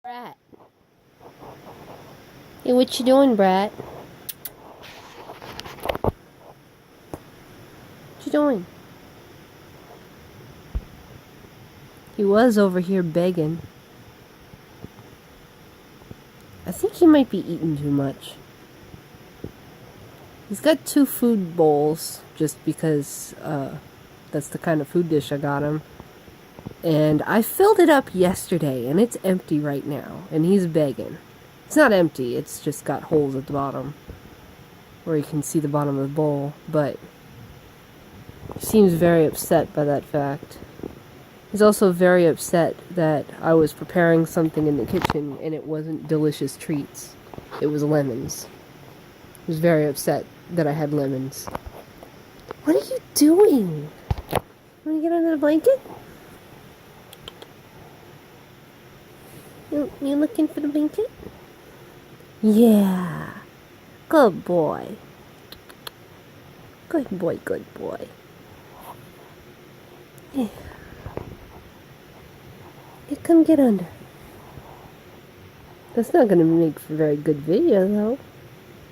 Brat. Hey, what you doing, Brat? What you doing? He was over here begging. I think he might be eating too much. He's got 2 food bowls, just because that's the kind of food dish I got him. And I filled it up yesterday, and it's empty right now, and he's begging. It's not empty, it's just got holes at the bottom, where you can see the bottom of the bowl, but he seems very upset by that fact. He's also very upset that I was preparing something in the kitchen, and it wasn't delicious treats. It was lemons. He was very upset that I had lemons. What are you doing? Want to get under the blanket? You looking for the blanket? Yeah. Good boy. Good boy, good boy. Yeah. Yeah, come get under. That's not going to make for a very good video, though.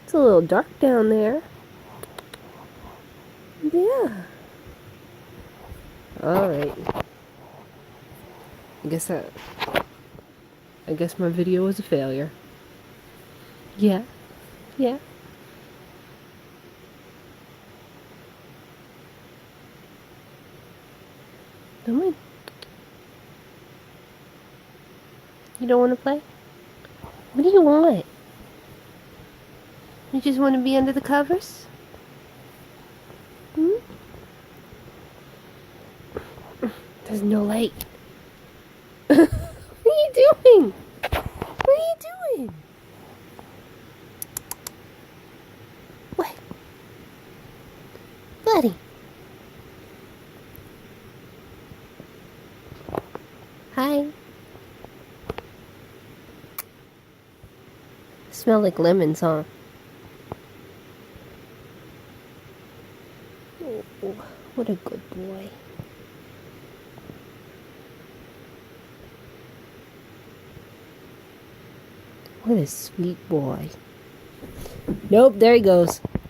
It's a little dark down there. Yeah. Alright. I guess my video was a failure. Yeah. Yeah. Come on. You don't want to play? What do you want? You just want to be under the covers? Hmm? There's no light. What are you doing? What are you doing? What? Buddy. Hi. Smell like lemons, huh? Oh, what a good boy. What a sweet boy. Nope, there he goes.